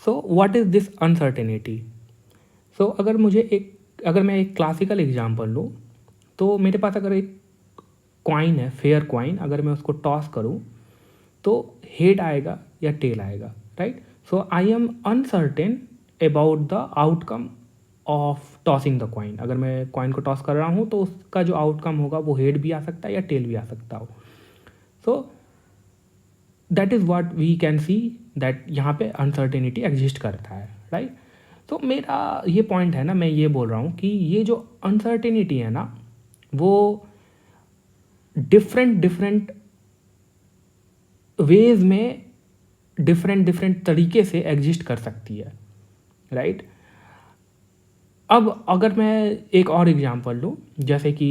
So what is this uncertainty? So अगर मैं एक क्लासिकल एग्जांपल लूँ, तो मेरे पास अगर एक कॉइन है, फेयर कॉइन, अगर मैं उसको टॉस करूँ तो हेड आएगा या टेल आएगा, right? So I am uncertain about the outcome of tossing the coin. अगर मैं कॉइन को टॉस कर रहा हूँ तो उसका जो आउटकम होगा वो हेड भी आ सकता है या टेल भी आ सकता हो। So that is what we can see, that यहाँ पे अनसर्टेनिटी एग्जिस्ट करता है, राइट? तो मेरा ये पॉइंट है ना, मैं ये बोल रहा हूँ कि ये जो अनसर्टेनिटी है ना, वो डिफरेंट वेज में डिफरेंट तरीके से एग्जिस्ट कर सकती है, राइट? अब अगर मैं एक और एग्जांपल लूँ, जैसे कि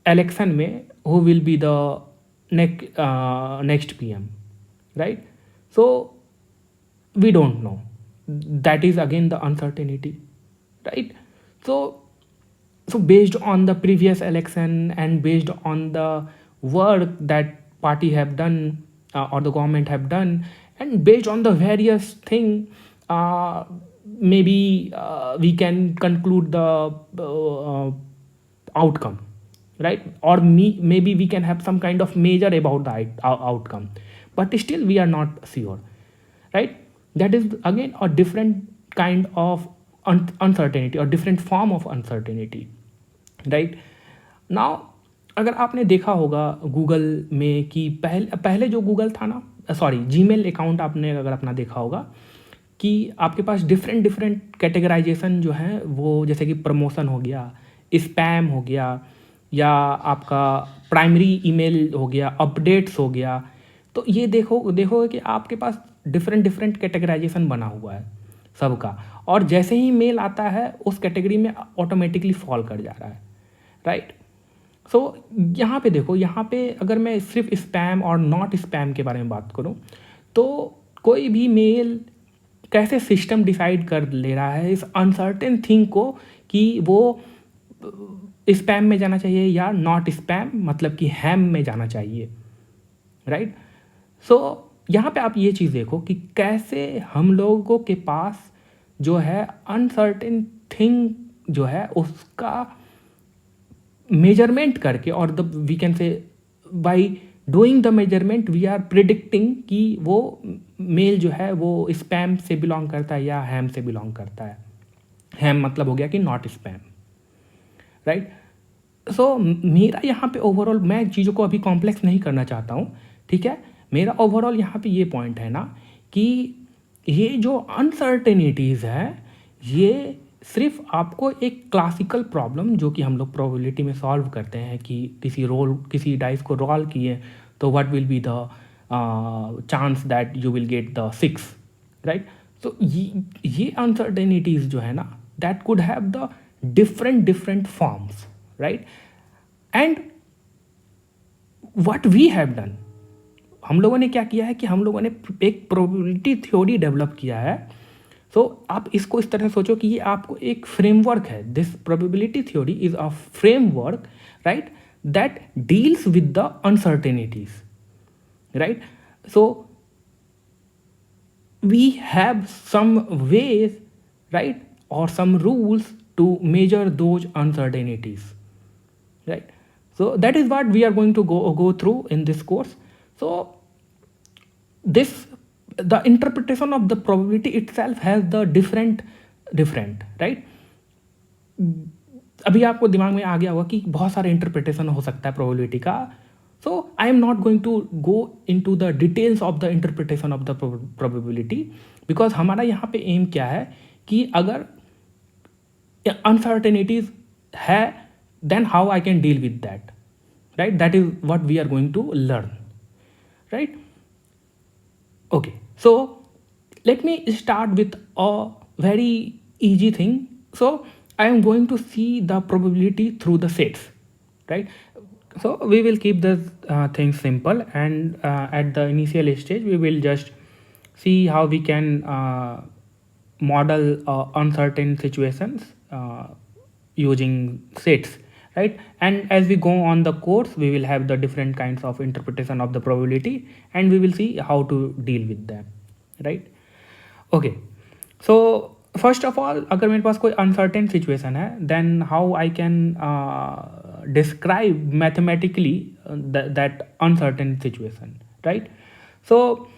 इलेक्शन में who will be the next PM, right? So we don't know, that is again the uncertainty, right? So based on the previous election and based on the work that party have done, or the government have done, and based on the various thing, uh, maybe we can conclude the outcome, right? Or maybe we can have some kind of measure about the outcome, but still we are not sure, right? That is again a different kind of uncertainty or different form of uncertainty, right? Now अगर आपने देखा होगा Google में कि पहले जो Google था ना, सॉरी, जीमेल अकाउंट आपने अगर अपना देखा होगा कि आपके पास डिफरेंट कैटेगराइजेशन जो है वो, जैसे कि प्रमोशन हो गया, स्पैम हो गया, या आपका प्राइमरी ईमेल हो गया, अपडेट्स हो गया। तो ये देखोगे कि आपके पास डिफरेंट कैटेगराइजेशन बना हुआ है सबका, और जैसे ही मेल आता है उस कैटेगरी में ऑटोमेटिकली फॉल कर जा रहा है, राइट? सो यहाँ पे देखो, यहाँ पे अगर मैं सिर्फ स्पैम और नॉट स्पैम के बारे में बात करूँ, तो कोई भी मेल कैसे सिस्टम डिसाइड कर ले रहा है इस अनसर्टेन थिंग को कि वो स्पैम में जाना चाहिए या नॉट स्पैम, मतलब कि हैम में जाना चाहिए, राइट? सो यहाँ पे आप ये चीज़ देखो कि कैसे हम लोगों के पास जो है अनसर्टेन थिंग जो है उसका मेजरमेंट करके, और the we can say by doing the measurement we are predicting कि वो मेल जो है वो स्पैम से बिलोंग करता है या हैम से बिलोंग करता है। हैम मतलब हो गया कि नॉट स्पैम, राइट? सो मेरा यहाँ पे ओवरऑल, मैं चीज़ों को अभी कॉम्प्लेक्स नहीं करना चाहता हूँ, ठीक है? मेरा ओवरऑल यहाँ पे ये पॉइंट है ना कि ये जो अनसर्टेनिटीज़ है, ये सिर्फ आपको एक क्लासिकल प्रॉब्लम जो कि हम लोग प्रोबेबिलिटी में सॉल्व करते हैं कि किसी डाइस को रोल किए तो what will be the chance that you will get the 6, right? तो ये अनसर्टेनिटीज़ जो है ना, that could have the different forms, right? And what we have done, हम लोगों ने क्या किया है कि हम लोगों ने एक प्रोबेबिलिटी थ्योरी डेवलप किया है। सो आप इसको इस तरह सोचो कि ये आपको एक फ्रेमवर्क है, this probability theory is a framework, right, that deals with the uncertainties, right? So we have some ways, right, और some rules to measure those uncertainties, right? So that is what we are going to go through in this course. So the interpretation of the probability itself has the different, right? अभी आपको दिमाग में आ गया होगा कि बहुत सारे इंटरप्रिटेशन हो सकता है प्रोबेबिलिटी का। So I am not going to go into the details of the interpretation of the probability, because हमारा यहाँ पे एम क्या है कि अगर अनसर्टेनिटीज है, then how I can deal with that, right? That is what we are going to learn, right? Okay, so let me start with a very easy thing. So I am going to see the probability through the sets, right? So we will keep this thing simple, and at the initial stage we will just see how we can model uncertain situations using sets, right? And as we go on the course, we will have the different kinds of interpretation of the probability, and we will see how to deal with them, right. Okay, so first of all अगर मेरे पास कोई uncertain situation है, then how I can describe mathematically that uncertain situation, right. So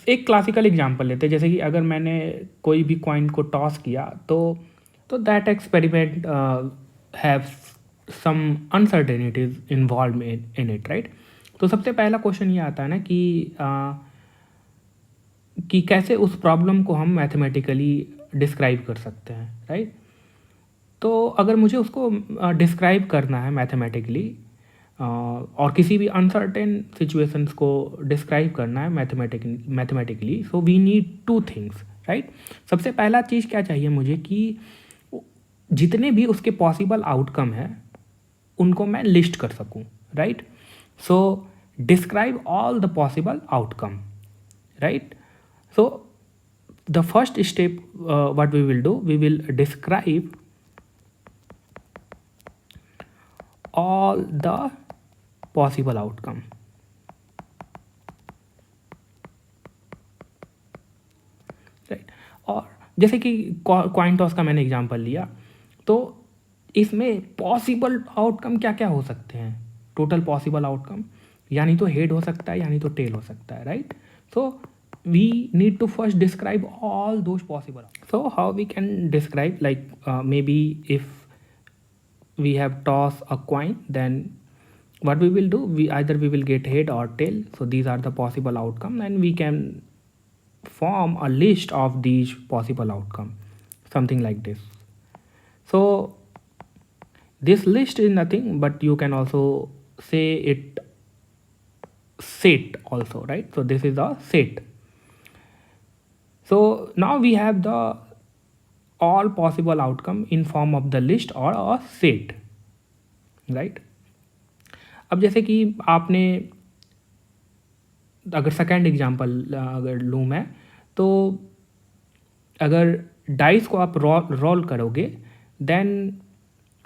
एक classical example लेते हैं, जैसे कि अगर मैंने कोई भी कॉइन को टॉस किया तो that experiment have some uncertainties involve in it, right. तो सबसे पहला क्वेश्चन ये आता है ना कि कैसे उस प्रॉब्लम को हम मैथमेटिकली डिस्क्राइब कर सकते हैं, राइट. तो अगर मुझे उसको डिस्क्राइब करना है मैथमेटिकली और किसी भी अनसर्टेन सिचुएशंस को डिस्क्राइब करना है mathematically, so we need two things, right. सबसे पहला चीज़ क्या चाहिए मुझे कि जितने भी उसके पॉसिबल आउटकम हैं उनको मैं लिस्ट कर सकूं, right. So describe all the possible outcome, right. So the first step what we will do, we will describe all the possible outcome, right. और जैसे कि कॉइन टॉस का मैंने एग्जांपल लिया, तो इसमें पॉसिबल आउटकम क्या क्या हो सकते हैं. टोटल पॉसिबल आउटकम यानी तो हेड हो सकता है यानी तो टेल हो सकता है, right. So we need to first describe all those possible. So how we can describe, like maybe if we have toss a coin, then what we will do, we will get head or tail. So these are the possible outcome and we can form a list of these possible outcome, something like this. So this list is nothing but you can also say it set also, right. So this is a set. So now we have the all possible outcome in form of the list or a set, right. अब जैसे कि आपने अगर second example अगर लूँ मैं, तो अगर डाइस को आप रोल करोगे then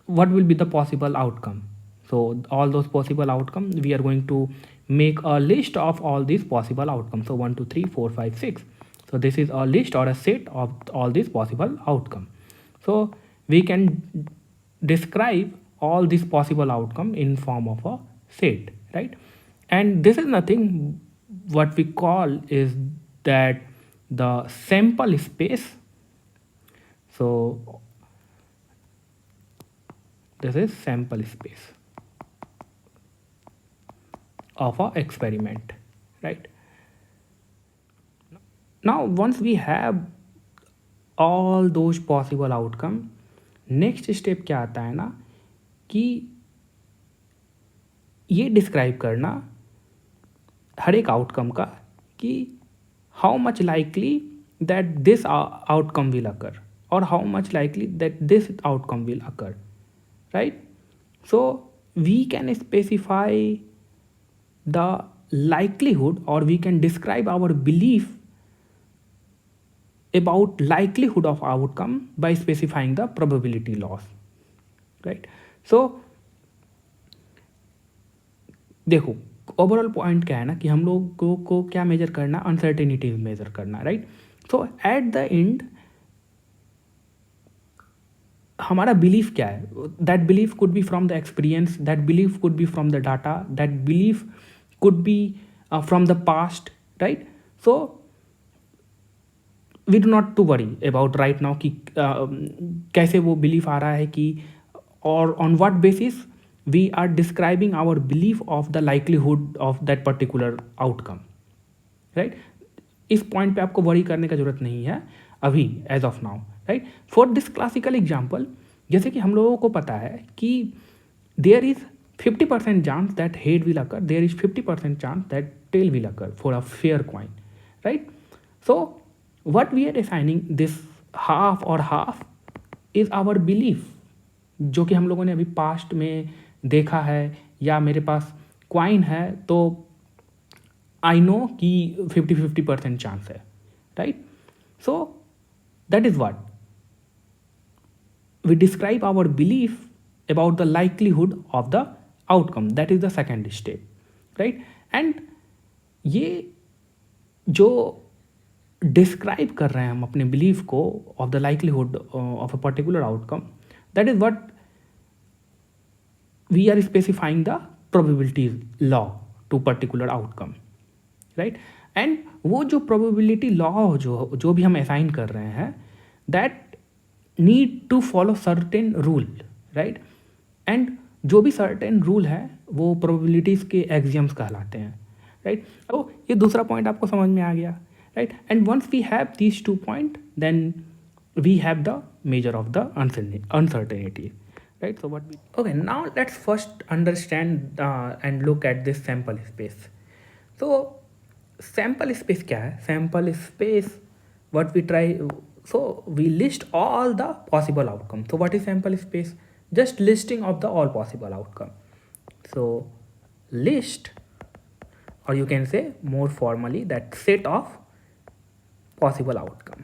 what will be the possible outcome. So all those possible outcome we are going to make a list of all these possible outcomes. So 1 2 3 4 5 6. So this is a list or a set of all these possible outcome. So we can describe all these possible outcome in form of a set, right. And this is nothing, what we call is that the sample space. So this is sample space of a experiment, right. Now once we have all those possible outcome, next step क्या आता है ना कि ये describe करना हर एक outcome का कि how much likely that this outcome will occur और how much likely that this outcome will occur, right. So we can specify the likelihood or we can describe our belief about likelihood of outcome by specifying the probability loss, right. So देखो overall point क्या है ना कि हम लोगों को क्या measure करना, अनसर्टेनिटी मेजर करना, right. So at the end हमारा बिलीफ क्या है, that belief could be from the experience, that belief could be from the data, that belief could be from the past, right. So we do not to worry about right now कि कैसे वो belief आ रहा है कि और on what basis we are describing our belief of the likelihood of that particular outcome, right. इस point पे आपको वरी करने का जरूरत नहीं है अभी as of now, right. For this classical example, जैसे कि हम लोगों को पता है कि there is 50% chance that head will occur, there is 50% chance that tail will occur for a fair coin, right. So what we are assigning this half or half is our belief, जो कि हम लोगों ने अभी past में देखा है, या मेरे पास क्वाइन है तो आई नो कि 50-50% चांस है, right. So that is what we describe our belief about the likelihood of the outcome, that is the second step, right. And ये जो डिस्क्राइब कर रहे हैं हम अपने बिलीफ को of the likelihood of a particular outcome, that is what we are specifying the probability law to particular outcome, right. And वो जो प्रोबेबिलिटी लॉ जो भी हम असाइन कर रहे हैं, that need to follow certain rule, right. And जो भी सर्टेन रूल है वो प्रोबेबिलिटीज़ के एक्सियम्स कहलाते हैं, राइट। तो ये दूसरा पॉइंट आपको समझ में आ गया, right. And once we have these 2 point, then we have the measure of the uncertainty, right? So what we, okay, now let's first understand and look at this sample space. So sample space क्या है? Sample space, what we try, so we list all the possible outcome. So what is sample space? Just listing of the all possible outcome. So list, or you can say more formally that set of possible outcome.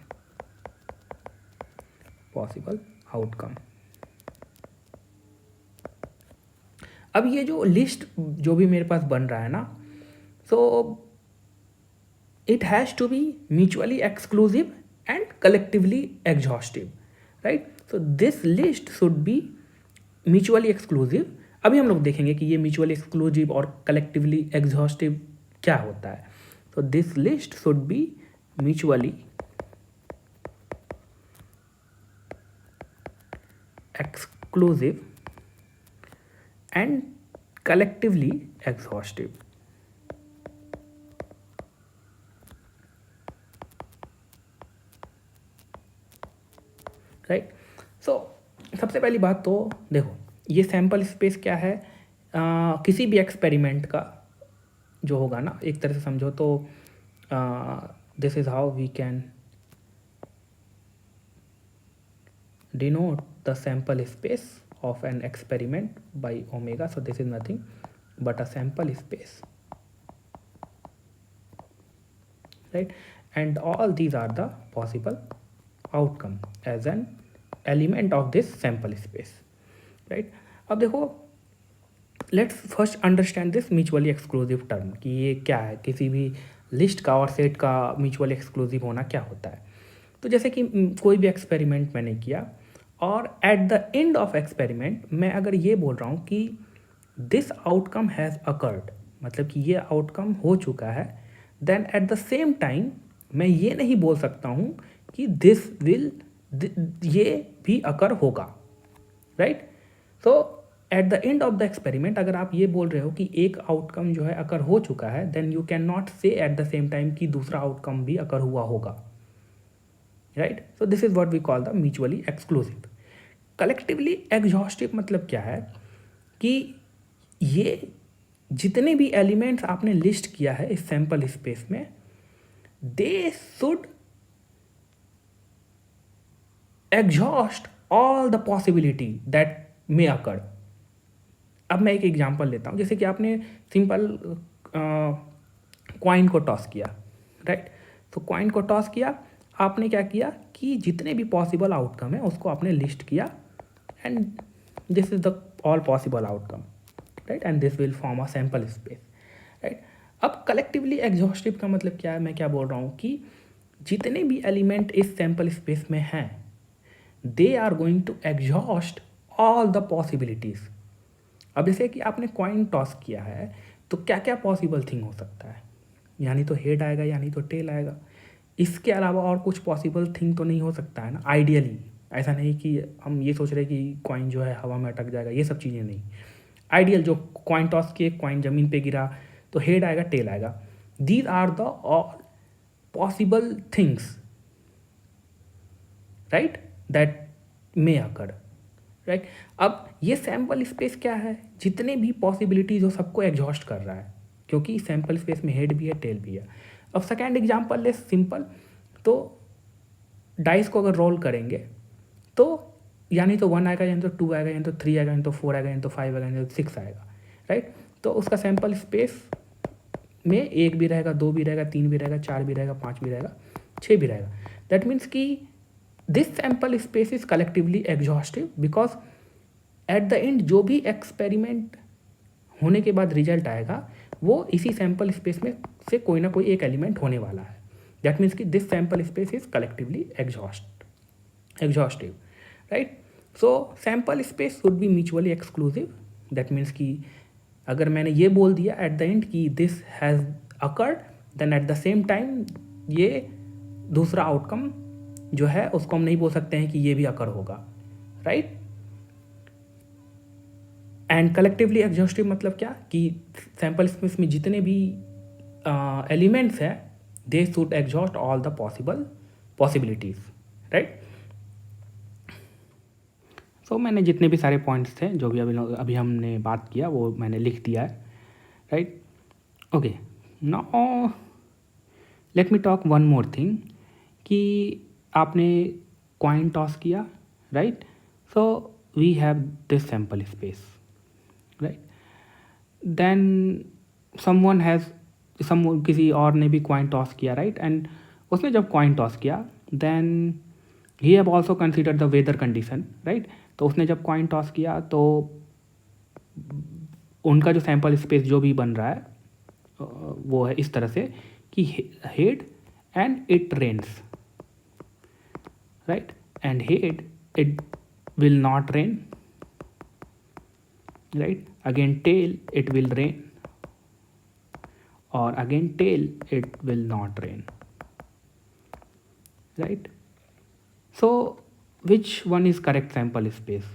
अब ये जो list जो भी मेरे पास बन रहा है ना, so it has to be mutually exclusive and collectively exhaustive, right. So this list should be mutually exclusive. अभी हम लोग देखेंगे कि ये म्यूचुअली एक्सक्लूसिव और कलेक्टिवली एग्जॉस्टिव क्या होता है। So this list should be mutually exclusive and collectively exhaustive, right. So सबसे पहली बात तो देखो, ये सैम्पल स्पेस क्या है, किसी भी एक्सपेरिमेंट का जो होगा ना, एक तरह से समझो तो this is how we can denote the sample space of an experiment by omega. So this is nothing but a sample space, right? And all these are the possible outcome as an element of this sample space, right? अब देखो, let's first understand this mutually exclusive term कि ये क्या है, किसी भी list का और सेट का म्यूचुअली एक्सक्लूसिव होना क्या होता है। तो जैसे कि कोई भी एक्सपेरिमेंट मैंने किया और eight the end of experiment मैं अगर ये बोल रहा हूँ कि दिस आउटकम हैज़ अकर्ड, मतलब कि ये आउटकम हो चुका है, then at the same time मैं ये नहीं बोल सकता हूँ कि दिस विल, ये भी अकर होगा, right. So at the end of the experiment अगर आप ये बोल रहे हो कि एक आउटकम जो है अकर हो चुका है, then you can not say at the same time कि दूसरा आउटकम भी अकर हुआ होगा, right. So this is what we call the mutually exclusive. Collectively exhaustive मतलब क्या है कि ये जितने भी एलिमेंट्स आपने लिस्ट किया है इस सैंपल स्पेस में, they should exhaust all the possibility that may occur. अब मैं एक एग्जांपल लेता हूँ, जैसे कि आपने सिंपल कॉइन को टॉस किया, राइट। तो कॉइन को टॉस किया, आपने क्या किया कि जितने भी पॉसिबल आउटकम है उसको आपने लिस्ट किया, and this is the all possible outcome, right, and this will form a sample space, right. अब कलेक्टिवली एग्जॉस्टिव का मतलब क्या है, मैं क्या बोल रहा हूँ कि जितने भी एलिमेंट इस सैंपल स्पेस में हैं, they are going to exhaust all the possibilities. अब जैसे कि आपने कॉइन टॉस किया है, तो क्या क्या पॉसिबल थिंग हो सकता है, यानी तो हेड आएगा, यानी तो टेल आएगा, इसके अलावा और कुछ पॉसिबल थिंग तो नहीं हो सकता है ना। आइडियली ऐसा नहीं कि हम ये सोच रहे कि कॉइन जो है हवा में अटक जाएगा, ये सब चीज़ें नहीं। आइडियल जो कॉइन टॉस किए, कॉइन ज़मीन पे गिरा तो हेड आएगा, टेल आएगा। These are the all possible things, right, that may occur, right. अब ये सैम्पल स्पेस क्या है, जितने भी पॉसिबिलिटीज़ हो सबको एग्जॉस्ट कर रहा है, क्योंकि सैम्पल स्पेस में हेड भी है, टेल भी है। अब सेकेंड एग्जाम्पल ले सिंपल, तो डाइस को अगर रोल करेंगे तो यानी तो 1 आएगा, यानी तो 2 आएगा, यानी तो 3 आएगा, यानी तो 4 आएगा, यानी तो 5 आएगा, यानी तो 6 आएगा, राइट। तो उसका सैम्पल स्पेस में 1 भी रहेगा, 2 भी रहेगा, 3 भी रहेगा, 4 भी रहेगा, 5 भी रहेगा, 6 भी रहेगा। दैट मीन्स कि this sample space is collectively exhaustive because at the and जो भी एक्सपेरिमेंट होने के बाद रिजल्ट आएगा वो इसी सैम्पल स्पेस में से कोई ना कोई एक एलिमेंट होने वाला है। दैट मीन्स कि this sample space is collectively exhaustive, right? So sample space should be mutually exclusive. That means कि अगर मैंने ये बोल दिया एट द एंड कि this has occurred, then at the same time ये दूसरा आउटकम जो है उसको हम नहीं बोल सकते हैं कि ये भी अकर होगा, राइट? एंड कलेक्टिवली एग्जॉस्टिव मतलब क्या कि सैम्पल स्पेस में जितने भी एलिमेंट्स हैं they should exhaust all the possibilities, right? So मैंने जितने भी सारे पॉइंट्स थे जो भी अभी हमने बात किया वो मैंने लिख दिया है, right? Okay, now let me talk one more thing कि आपने कॉइन टॉस किया, right? So we have this sample space, right? Then someone has किसी और ने भी कॉइन टॉस किया, राइट? एंड उसने जब कॉइन टॉस किया then he have also consider the weather condition, right? तो उसने जब कॉइन टॉस किया तो उनका जो सैम्पल स्पेस जो भी बन रहा है वो है इस तरह से कि head and it rains, right? And head it will not rain, right? Again tail it will rain, or again tail it will not rain, right? So which one is correct sample space?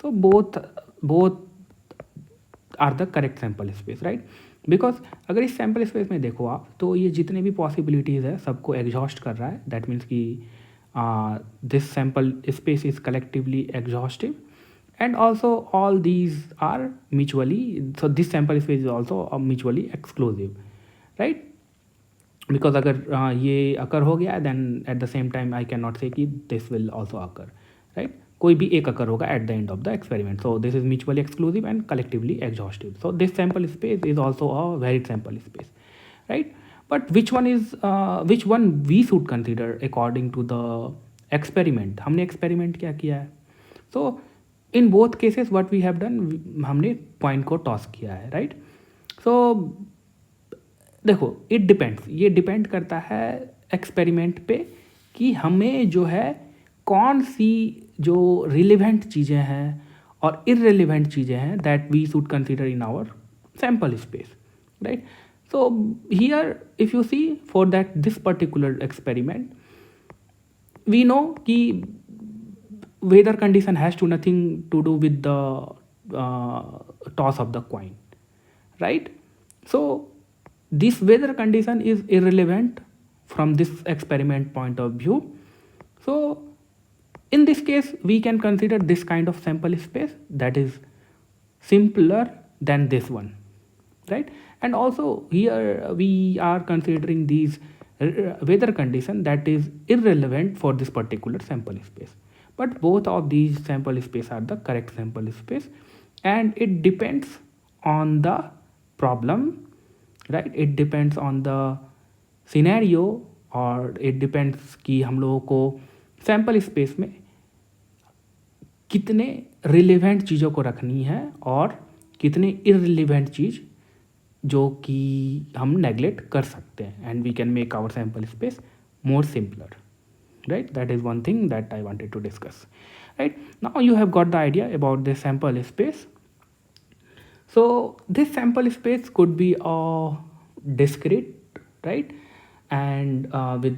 So both are the correct sample space, right? Because अगर इस sample space में देखो आप तो ये जितने भी possibilities है सबको एग्जॉस्ट कर रहा है. दैट मीन्स कि this sample space is collectively exhaustive and also all these are mutually, so this sample space is also mutually exclusive, right? because अगर ये अकर हो गया then at the same time I cannot say कि this will also occur, right? कोई भी एक अकर होगा at the end of the experiment. So this is mutually exclusive and collectively exhaustive. So this sample space is also a varied sample space, right? But which one we should consider according to the experiment? हमने experiment क्या किया है? So in both cases what we have done, हमने point को toss किया है, right? सो देखो it depends, ये डिपेंड करता है एक्सपेरिमेंट पे कि हमें जो है कौन सी जो रिलेवेंट चीज़ें हैं और इररिलेवेंट चीज़ें हैं that we should consider in our sample space, right? So here if you see for that this particular experiment we know कि weather condition has nothing to do with the toss of the coin, right? So this weather condition is irrelevant from this experiment point of view. So in this case we can consider this kind of sample space that is simpler than this one, right? And also here we are considering these weather condition that is irrelevant for this particular sample space. But both of these sample space are the correct sample space and it depends on the problem, right? It depends on the scenario और it depends कि हम लोगों को sample space में कितने relevant चीज़ों को रखनी है और कितने irrelevant चीज़ जो कि हम neglect कर सकते हैं and we can make our sample space more simpler, right? That is one thing that I wanted to discuss, right? Now you have got the idea about this sample space. So this sample space could be discrete, right? And with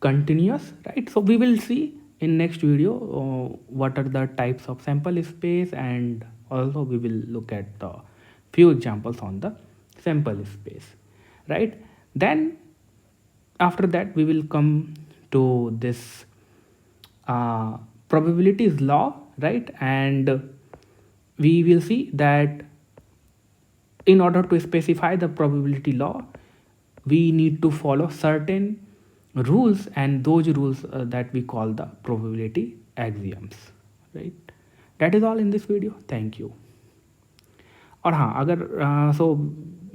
continuous, right? So we will see in next video what are the types of sample space, and also we will look at the few examples on the sample space, right? Then after that we will come to this probabilities law, right? And we will see that in order to specify the probability law we need to follow certain rules, and those rules that we call the probability axioms, right? That is all in this video. Thank you. और हाँ अगर सो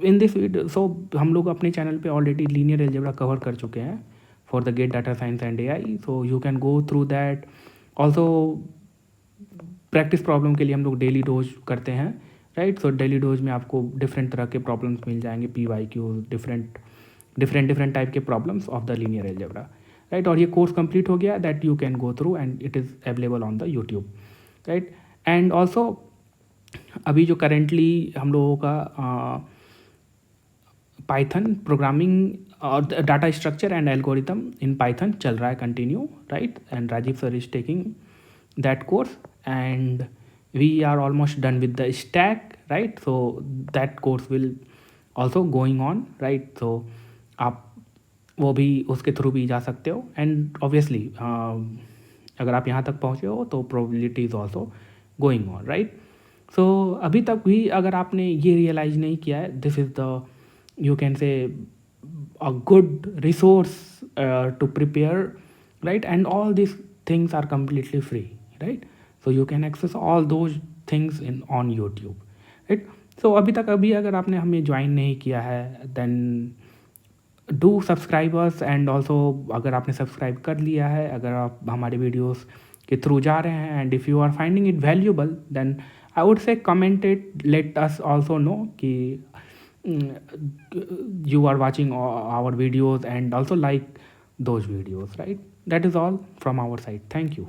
in this video so हम लोग अपने channel पे already linear algebra cover कर चुके हैं for the GATE data science and AI, so you can go through that. Also practice problem के लिए हम लोग डेली डोज करते हैं, राइट? सो डेली डोज में आपको डिफरेंट तरह के प्रॉब्लम्स मिल जाएंगे, PYQ, different different different type के problems of the linear algebra, right. और ये कोर्स कंप्लीट हो गया, that you can go through and it is available on the YouTube, right. And also अभी जो करेंटली हम लोगों का पाइथन प्रोग्रामिंग और data structure and algorithm in Python चल रहा है continue, right. And Rajeev sir is taking that course and we are almost done with the stack, right? So that course will also going on, right? So आप वो भी उसके through भी जा सकते हो। एंड ऑब्वियसली अगर आप यहाँ तक पहुँचे हो तो probability is also going on, right. So अभी तक भी अगर आपने ये रियलाइज नहीं किया है, this is the you can say a good resource to prepare, right? And all these things are completely free, right? So you can access all those things in on YouTube, right? So अभी तक अगर आपने हमें join नहीं किया है, then do subscribers and also अगर आपने सब्सक्राइब कर लिया है, अगर आप हमारे वीडियोस के थ्रू जा रहे हैं and if you are finding it valuable, then I would say comment it, let us also know कि you are watching our videos and also like those videos, right? That is all from our side. Thank you.